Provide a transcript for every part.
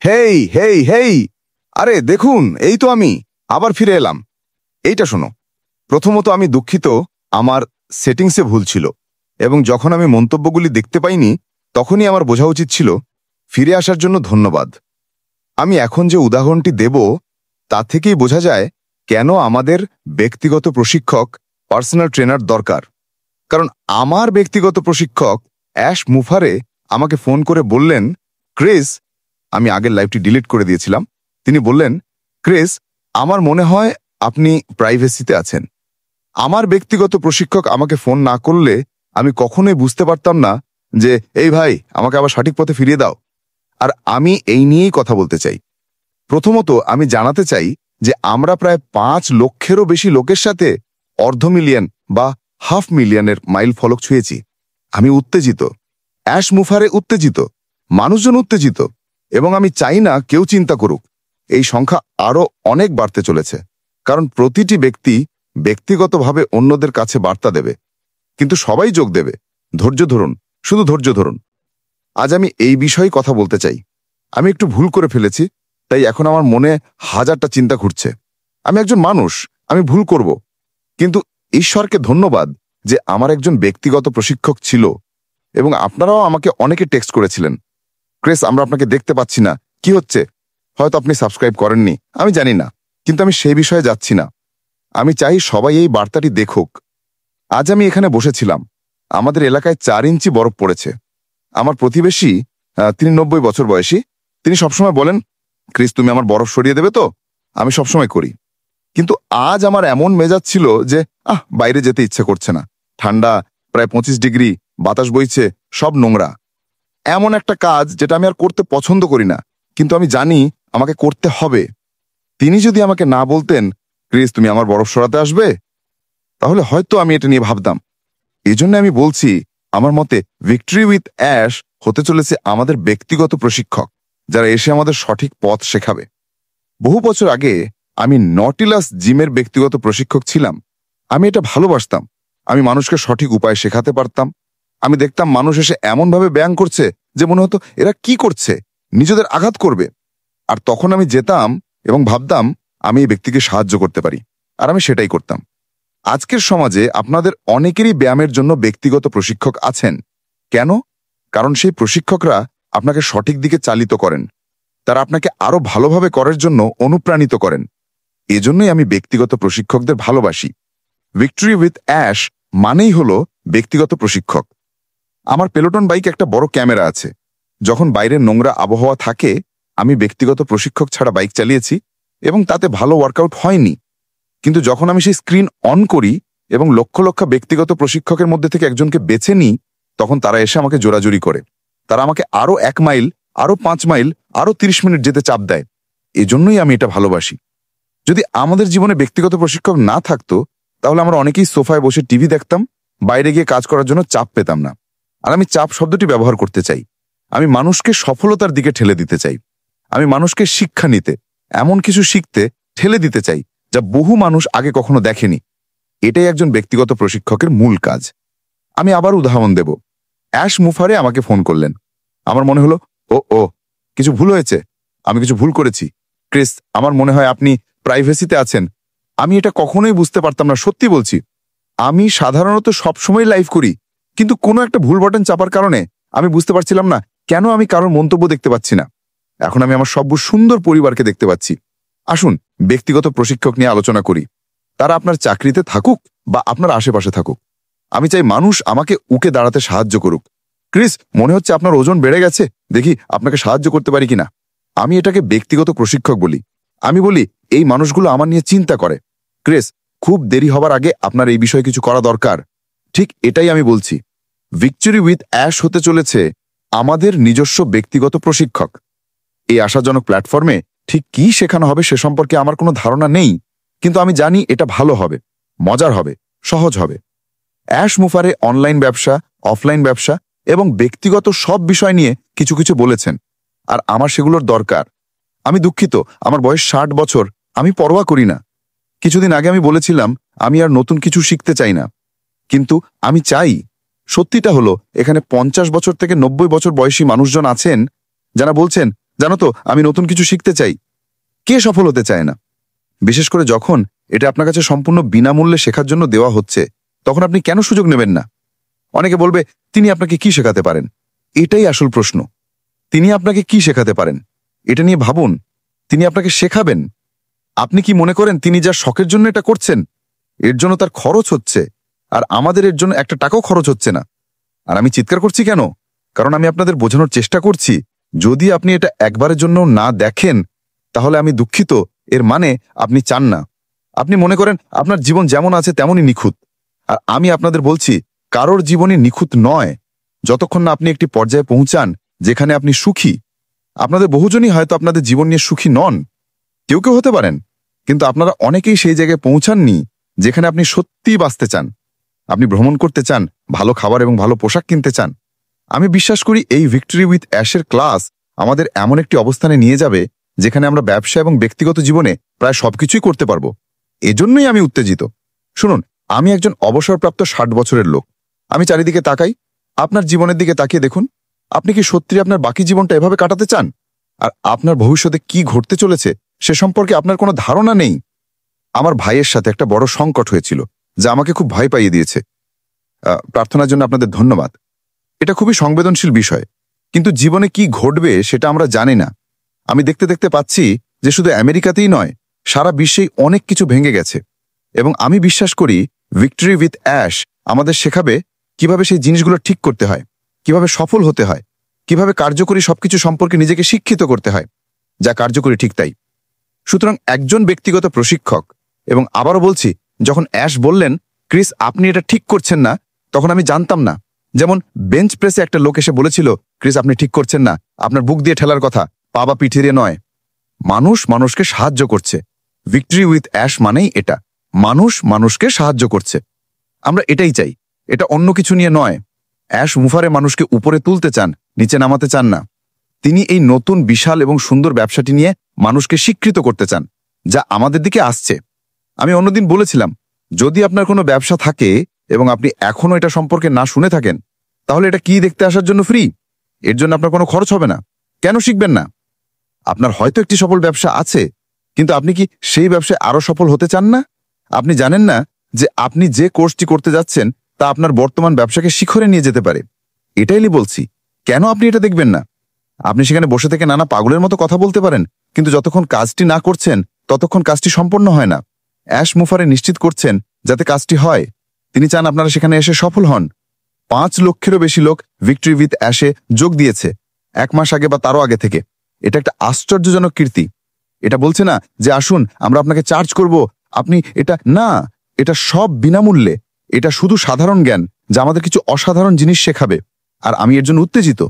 হেই হেই হেই, আরে দেখুন, এই তো আমি আবার ফিরে এলাম। এইটা শোনো, প্রথমত আমি দুঃখিত, আমার সেটিংসে ভুল ছিল এবং যখন আমি মন্তব্যগুলি দেখতে পাইনি তখনই আমার বোঝা উচিত ছিল। ফিরে আসার জন্য ধন্যবাদ। আমি এখন যে উদাহরণটি দেব তা থেকেই বোঝা যায় কেন আমাদের ব্যক্তিগত প্রশিক্ষক, পার্সোনাল ট্রেনার দরকার। কারণ আমার ব্যক্তিগত প্রশিক্ষক অ্যাশ মুফারে আমাকে ফোন করে বললেন, ক্রিস, আমি আগের লাইভটি ডিলিট করে দিয়েছিলাম। তিনি বললেন, ক্রিস, আমার মনে হয় আপনি প্রাইভেসিতে আছেন। আমার ব্যক্তিগত প্রশিক্ষক আমাকে ফোন না করলে আমি কখনোই বুঝতে পারতাম না যে এই ভাই, আমাকে আবার সঠিক পথে ফিরিয়ে দাও। আর আমি এই নিয়েই কথা বলতে চাই। প্রথমত আমি জানাতে চাই যে আমরা প্রায় 5 লক্ষেরও বেশি লোকের সাথে $500,000 বা $500,000 মাইল ফলক ছুঁয়েছি। আমি উত্তেজিত, অ্যাশ মুফারে উত্তেজিত, মানুষজন উত্তেজিত, এবং আমি চাই না কেউ চিন্তা করুক। এই সংখ্যা আরও অনেক বাড়তে চলেছে, কারণ প্রতিটি ব্যক্তি ব্যক্তিগতভাবে অন্যদের কাছে বার্তা দেবে, কিন্তু সবাই যোগ দেবে। ধৈর্য ধরুন, শুধু ধৈর্য ধরুন। আজ আমি এই বিষয়ে কথা বলতে চাই। আমি একটু ভুল করে ফেলেছি, তাই এখন আমার মনে হাজারটা চিন্তা ঘুরছে। আমি একজন মানুষ, আমি ভুল করব, কিন্তু ঈশ্বরকে ধন্যবাদ যে আমার একজন ব্যক্তিগত প্রশিক্ষক ছিল। এবং আপনারাও আমাকে অনেকে টেক্সট করেছিলেন, ক্রিস, আমরা আপনাকে দেখতে পাচ্ছি না, কি হচ্ছে? হয়তো আপনি সাবস্ক্রাইব করেননি, আমি জানি না, কিন্তু আমি সেই বিষয়ে যাচ্ছি না। আমি চাই সবাই এই বার্তাটি দেখুক। আজ আমি এখানে বসেছিলাম, আমাদের এলাকায় 4 ইঞ্চি বরফ পড়েছে। আমার প্রতিবেশী, তিনি 90 বছর বয়সী, তিনি সবসময় বলেন, ক্রিস, তুমি আমার বরফ সরিয়ে দেবে তো? আমি সবসময় করি। কিন্তু আজ আমার এমন মেজাজ ছিল যে বাইরে যেতে ইচ্ছে করছে না। ঠান্ডা, প্রায় 25 ডিগ্রি, বাতাস বইছে, সব নোংরা। এমন একটা কাজ যেটা আমি আর করতে পছন্দ করি না, কিন্তু আমি জানি আমাকে করতে হবে। তিনি যদি আমাকে না বলতেন, ক্রিস, তুমি আমার বরফ সরাতে আসবে, তাহলে হয়তো আমি এটা নিয়ে ভাবতাম। এই জন্য আমি বলছি, আমার মতে ভিক্টরি উইথ অ্যাশ হতে চলেছে আমাদের ব্যক্তিগত প্রশিক্ষক, যারা এসে আমাদের সঠিক পথ শেখাবে। বহু বছর আগে আমি নটিলাস জিমের ব্যক্তিগত প্রশিক্ষক ছিলাম। আমি এটা ভালোবাসতাম। আমি মানুষকে সঠিক উপায় শেখাতে পারতাম। আমি দেখতাম মানুষ এসে এমনভাবে ব্যায়াম করছে যে মনে হতো এরা কি করছে, নিজেদের আঘাত করবে। আর তখন আমি যেতাম এবং ভাবতাম আমি এই ব্যক্তিকে সাহায্য করতে পারি, আর আমি সেটাই করতাম। আজকের সমাজে আপনাদের অনেকেরই ব্যায়ামের জন্য ব্যক্তিগত প্রশিক্ষক আছেন। কেন? কারণ সেই প্রশিক্ষকরা আপনাকে সঠিক দিকে চালিত করেন। তারা আপনাকে আরো ভালোভাবে করার জন্য অনুপ্রাণিত করেন। এজন্যই আমি ব্যক্তিগত প্রশিক্ষকদের ভালোবাসি। ভিক্টরি উইথ অ্যাশ মানেই হলো ব্যক্তিগত প্রশিক্ষক। আমার পেলোটন বাইকে একটা বড় ক্যামেরা আছে। যখন বাইরের নোংরা আবহাওয়া থাকে, আমি ব্যক্তিগত প্রশিক্ষক ছাড়া বাইক চালিয়েছি এবং তাতে ভালো ওয়ার্কআউট হয়নি। কিন্তু যখন আমি সেই স্ক্রিন অন করি এবং লক্ষ লক্ষ ব্যক্তিগত প্রশিক্ষকের মধ্যে থেকে একজনকে বেছে নিই, তখন তারা এসে আমাকে জোরাজুরি করে। তারা আমাকে আরো 1 মাইল, আরো 5 মাইল, আরো 30 মিনিট যেতে চাপ দেয়। এজন্যই আমি এটা ভালোবাসি। যদি আমাদের জীবনে ব্যক্তিগত প্রশিক্ষক না থাকতো, তাহলে আমরা অনেকেই সোফায় বসে টিভি দেখতাম, বাইরে গিয়ে কাজ করার জন্য চাপ পেতাম না। আর আমি চাপ শব্দটি ব্যবহার করতে চাই। আমি মানুষকে সফলতার দিকে ঠেলে দিতে চাই। আমি মানুষকে শিক্ষা নিতে, এমন কিছু শিখতে ঠেলে দিতে চাই যা বহু মানুষ আগে কখনো দেখেনি। এটাই একজন ব্যক্তিগত প্রশিক্ষকের মূল কাজ। আমি আবার উদাহরণ দেব। অ্যাশ মুফারে আমাকে ফোন করলেন। আমার মনে হলো, ও কিছু ভুল হয়েছে, আমি কিছু ভুল করেছি। ক্রিস, আমার মনে হয় আপনি প্রাইভেসিতে আছেন। আমি এটা কখনোই বুঝতে পারতাম না, সত্যি বলছি। আমি সাধারণত সবসময় লাইভ করি, কিন্তু কোনো একটা ভুল বাটন চাপার কারণে আমি বুঝতে পারছিলাম না কেন আমি কারোর মন্তব্য দেখতে পাচ্ছি না। এখন আমি আমার সব সুন্দর পরিবারকে দেখতে পাচ্ছি। আসুন ব্যক্তিগত প্রশিক্ষক নিয়ে আলোচনা করি। তারা আপনার চাকরিতে থাকুক বা আপনার আশেপাশে থাকুক। আমি চাই মানুষ আমাকে উকে দাঁড়াতে সাহায্য করুক। ক্রিস, মনে হচ্ছে আপনার ওজন বেড়ে গেছে, দেখি আপনাকে সাহায্য করতে পারি কিনা। আমি এটাকে ব্যক্তিগত প্রশিক্ষক বলি। আমি বলি এই মানুষগুলো আমার নিয়ে চিন্তা করে। ক্রিস, খুব দেরি হবার আগে আপনার এই বিষয়ে কিছু করা দরকার। ঠিক এটাই আমি বলছি। ভিক্টরি উইথ অ্যাশ হতে চলেছে আমাদের নিজস্ব ব্যক্তিগত প্রশিক্ষক। এই আশাজনক প্ল্যাটফর্মে ঠিক কি শেখানো হবে সে সম্পর্কে আমার কোনো ধারণা নেই, কিন্তু আমি জানি এটা ভালো হবে, মজার হবে, সহজ হবে। অ্যাশ মুফারে অনলাইন ব্যবসা, অফলাইন ব্যবসা এবং ব্যক্তিগত সব বিষয় নিয়ে কিছু কিছু বলেছেন, আর আমার সেগুলোর দরকার। আমি দুঃখিত, আমার বয়স 60 বছর, আমি পরোয়া করি না। কিছুদিন আগে আমি বলেছিলাম আমি আর নতুন কিছু শিখতে চাই না, কিন্তু আমি চাই। সত্যিটা হলো এখানে 50 বছর থেকে 90 বছর বয়সী মানুষজন আছেন যারা বলছেন, জানো তো, আমি নতুন কিছু শিখতে চাই। কে সফল হতে চায় না? বিশেষ করে যখন এটা আপনার কাছে সম্পূর্ণ বিনামূল্যে শেখার জন্য দেওয়া হচ্ছে, তখন আপনি কেন সুযোগ নেবেন না? অনেকে বলবে, তিনি আপনাকে কি শেখাতে পারেন? এটাই আসল প্রশ্ন। তিনি আপনাকে কি শেখাতে পারেন? এটা নিয়ে ভাবুন। তিনি আপনাকে শেখাবেন। আপনি কি মনে করেন তিনি যা শখের জন্য এটা করছেন, এর জন্য তার খরচ হচ্ছে? আর আমাদের এর জন্য একটা টাকাও খরচ হচ্ছে না। আর আমি চিৎকার করছি কেন? কারণ আমি আপনাদের বোঝানোর চেষ্টা করছি, যদি আপনি এটা একবারের জন্য না দেখেন, তাহলে আমি দুঃখিত, এর মানে আপনি চান না। আপনি মনে করেন আপনার জীবন যেমন আছে তেমনই নিখুঁত। আর আমি আপনাদের বলছি, কারোর জীবনই নিখুঁত নয়, যতক্ষণ না আপনি একটি পর্যায়ে পৌঁছান যেখানে আপনি সুখী। আপনাদের বহুজনই হয়তো আপনাদের জীবন নিয়ে সুখী নন, কেউ কেউ হতে পারেন, কিন্তু আপনারা অনেকেই সেই জায়গায় পৌঁছাননি যেখানে আপনি সত্যিই বাঁচতে চান। আপনি ভ্রমণ করতে চান, ভালো খাবার এবং ভালো পোশাক কিনতে চান। আমি বিশ্বাস করি এই ভিক্টরি উইথ অ্যাশের ক্লাস আমাদের এমন একটি অবস্থানে নিয়ে যাবে যেখানে আমরা ব্যবসা এবং ব্যক্তিগত জীবনে প্রায় সবকিছুই করতে পারবো। এজন্যই আমি উত্তেজিত। শুনুন, আমি একজন অবসরপ্রাপ্ত 60 বছরের লোক। আমি চারিদিকে তাকাই। আপনার জীবনের দিকে তাকিয়ে দেখুন, আপনি কি সত্যি আপনার বাকি জীবনটা এভাবে কাটাতে চান? আর আপনার ভবিষ্যতে কি ঘটতে চলেছে সে সম্পর্কে আপনার কোনো ধারণা নেই। আমার ভাইয়ের সাথে একটা বড় সংকট হয়েছিল, যা আমাকে খুব ভয় পাইয়ে দিয়েছে। প্রার্থনার জন্য আপনাদের ধন্যবাদ। এটা খুবই সংবেদনশীল বিষয়, কিন্তু জীবনে কি ঘটবে সেটা আমরা জানি না। আমি দেখতে দেখতে পাচ্ছি যে শুধু আমেরিকাতেই নয়, সারা বিশ্বেই অনেক কিছু ভেঙে গেছে। এবং আমি বিশ্বাস করি ভিক্টরি উইথ অ্যাশ আমাদের শেখাবে কিভাবে সেই জিনিসগুলো ঠিক করতে হয়, কিভাবে সফল হতে হয়, কিভাবে কার্যকরী সবকিছু সম্পর্কে নিজেকে শিক্ষিত করতে হয়, যা কার্যকরী ঠিক তাই। সুতরাং একজন ব্যক্তিগত প্রশিক্ষক, এবং আবারও বলছি, যখন অ্যাশ বললেন, ক্রিস আপনি এটা ঠিক করছেন না, তখন আমি জানতাম না। যেমন বেঞ্চ প্রেসে একটা লোক এসে বলেছিল, ক্রিস আপনি ঠিক করছেন না, আপনার বুক দিয়ে ঠেলার কথা, পা বা পিঠে দিয়ে নয়। মানুষ মানুষকে সাহায্য করছে। ভিক্টরি উইথ অ্যাশ মানেই এটা, মানুষ মানুষকে সাহায্য করছে। আমরা এটাই চাই, এটা অন্য কিছু নিয়ে নয়। অ্যাশ মুফারে মানুষকে উপরে তুলতে চান, নিচে নামাতে চান না। তিনি এই নতুন বিশাল এবং সুন্দর ব্যবসাটি নিয়ে মানুষকে স্বীকৃত করতে চান, যা আমাদের দিকে আসছে। আমি অন্যদিন বলেছিলাম, যদি আপনার কোনো ব্যবসা থাকে এবং আপনি এখনো এটা সম্পর্কে না শুনে থাকেন, তাহলে এটা কি দেখতে আসার জন্য ফ্রি। এর জন্য আপনার কোনো খরচ হবে না। কেন শিখবেন না? আপনার হয়তো একটি সফল ব্যবসা আছে, কিন্তু আপনি কি সেই ব্যবসায় আরো সফল হতে চান না? আপনি জানেন না যে আপনি যে কোর্সটি করতে যাচ্ছেন তা আপনার বর্তমান ব্যবসাকে শিখরে নিয়ে যেতে পারে। এটাইলি বলছি, কেন আপনি এটা দেখবেন না? আপনি সেখানে বসে থেকে নানা পাগলের মতো কথা বলতে পারেন, কিন্তু যতক্ষণ কাজটি না করছেন ততক্ষণ কাজটি সম্পন্ন হয় না। অ্যাশ মুফারে নিশ্চিত করছেন যাতে কাজটি হয়। তিনি চান আপনারা সেখানে এসে সফল হন। 5 লক্ষেরও বেশি লোক ভিক্টরি উইথ অ্যাশে যোগ দিয়েছে 1 মাস আগে বা তারও আগে থেকে। এটা একটা আশ্চর্যজনক কীর্তি। এটা বলছে না যে আসুন আমরা আপনাকে চার্জ করব, আপনি এটা না, এটা সব বিনামূল্যে। এটা শুধু সাধারণ জ্ঞান যা আমাদের কিছু অসাধারণ জিনিস শেখাবে, আর আমি এর জন্য উত্তেজিত।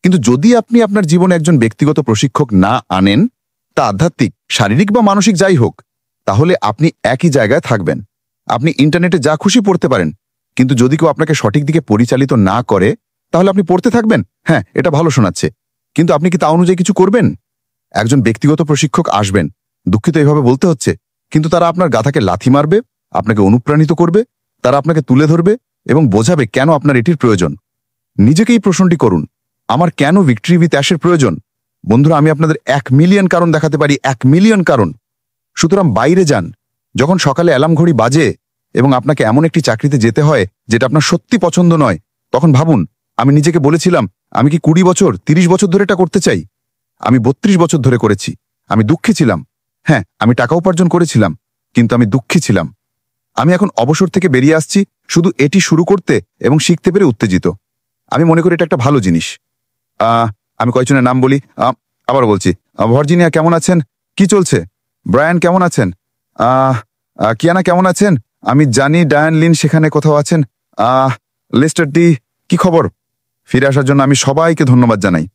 কিন্তু যদি আপনি আপনার জীবনে একজন ব্যক্তিগত প্রশিক্ষক না আনেন, তা আধ্যাত্মিক, শারীরিক বা মানসিক যাই হোক, তাহলে আপনি একই জায়গায় থাকবেন। আপনি ইন্টারনেটে যা খুশি পড়তে পারেন, কিন্তু যদি কেউ আপনাকে সঠিক দিকে পরিচালিত না করে, তাহলে আপনি পড়তে থাকবেন। হ্যাঁ, এটা ভালো শোনাচ্ছে, কিন্তু আপনি কি তা অনুযায়ী কিছু করবেন? একজন ব্যক্তিগত প্রশিক্ষক আসবেন, দুঃখিত এভাবে বলতে হচ্ছে, কিন্তু তারা আপনার গাথাকে লাথি মারবে, আপনাকে অনুপ্রাণিত করবে, তারা আপনাকে তুলে ধরবে এবং বোঝাবে কেন আপনার এটির প্রয়োজন। নিজেকে এই প্রশ্নটি করুন, আমার কেন ভিক্টরি উইথ অ্যাশের প্রয়োজন? বন্ধুরা, আমি আপনাদের 1 মিলিয়ন কারণ দেখাতে পারি, 1 মিলিয়ন কারণ। সুতরাং বাইরে যান। যখন সকালে অ্যালার্ম ঘড়ি বাজে এবং আপনাকে এমন একটি চাকরিতে যেতে হয় যেটা আপনার সত্যি পছন্দ নয়, তখন ভাবুন, আমি নিজেকে বলেছিলাম আমি কি 20 বছর 30 বছর ধরে এটা করতে চাই? আমি 32 বছর ধরে করেছি। আমি দুঃখী ছিলাম। হ্যাঁ, আমি টাকা উপার্জন করেছিলাম, কিন্তু আমি দুঃখী ছিলাম। আমি এখন অবসর থেকে বেরিয়ে আসছি শুধু এটি শুরু করতে এবং শিখতে পেরে উত্তেজিত। আমি মনে করি এটা একটা ভালো জিনিস। আমি কয়েকজনের নাম বলি, আবার বলছি। ভার্জিনিয়া কেমন আছেন? কি চলছে? ব্রায়ান কেমন আছেন? কিয়ানা কেমন আছেন? আমি জানি ডায়ান লিন সেখানে কোথাও আছেন। লেস্টার ডি, কি খবর? ফিরে আসার জন্য আমি সবাইকে ধন্যবাদ জানাই।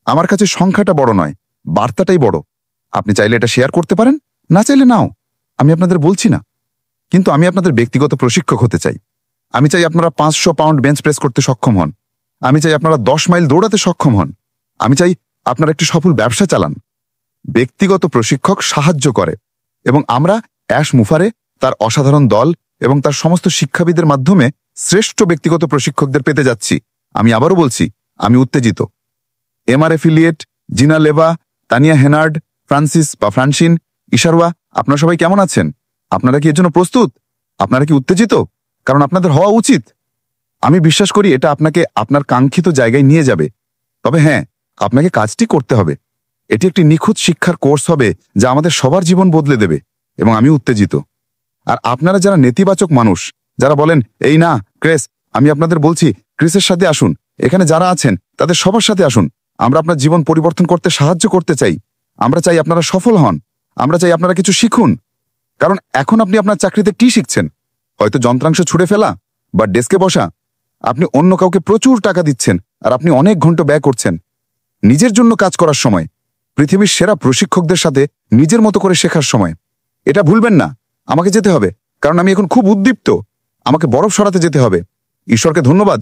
আমার কাছে সংখ্যাটা বড় নয়, বার্তাটাই বড়। আপনি চাইলে এটা শেয়ার করতে পারেন, না চাইলে নাও, আমি আপনাদের বলছি না। কিন্তু আমি আপনাদের ব্যক্তিগত প্রশিক্ষক হতে চাই। আমি চাই আপনারা 500 পাউন্ড বেঞ্চ প্রেস করতে সক্ষম হন। আমি চাই আপনারা 10 মাইল দৌড়াতে সক্ষম হন। আমি চাই আপনারা একটি সফল ব্যবসা চালান। ব্যক্তিগত প্রশিক্ষক সাহায্য করে, এবং আমরা অ্যাশ মুফারে, তার অসাধারণ দল এবং তার সমস্ত শিক্ষাবিদের মাধ্যমে শ্রেষ্ঠ ব্যক্তিগত প্রশিক্ষকদের পেতে যাচ্ছি। আমি আবারও বলছি, আমি উত্তেজিত। এমআর এফিলিয়েট, জিনা লেভা, তানিয়া হেনার্ড, ফ্রান্সিস বা ফ্রান্সিন, ইশারওয়া, আপনারা সবাই কেমন আছেন? আপনারা কি এর জন্য প্রস্তুত? আপনারা কি উত্তেজিত? কারণ আপনাদের হওয়া উচিত। আমি বিশ্বাস করি এটা আপনাকে আপনার কাঙ্ক্ষিত জায়গায় নিয়ে যাবে। তবে হ্যাঁ, আপনাকে কাজটি করতে হবে। এটি একটি নিখুঁত শিক্ষার কোর্স হবে যা আমাদের সবার জীবন বদলে দেবে, এবং আমি উত্তেজিত। আর আপনারা যারা নেতিবাচক মানুষ, যারা বলেন এই না ক্রিস, আমি আপনাদের বলছি ক্রিসের সাথে আসুন, এখানে যারা আছেন তাদের সবার সাথে আসুন। আমরা আপনার জীবন পরিবর্তন করতে সাহায্য করতে চাই। আমরা চাই আপনারা সফল হন। আমরা চাই আপনারা কিছু শিখুন। কারণ এখন আপনি আপনার চাকরিতে কি শিখছেন? হয়তো যন্ত্রাংশ ছুঁড়ে ফেলা বা ডেস্কে বসা। আপনি অন্য কাউকে প্রচুর টাকা দিচ্ছেন আর আপনি অনেক ঘন্টা ব্যয় করছেন। নিজের জন্য কাজ করার সময়, পৃথিবীর সেরা প্রশিক্ষকদের সাথে নিজের মতো করে শেখার সময়। এটা ভুলবেন না। আমাকে যেতে হবে, কারণ আমি এখন খুব উদ্দীপ্ত। আমাকে বরফ সরাতে যেতে হবে। ঈশ্বরকে ধন্যবাদ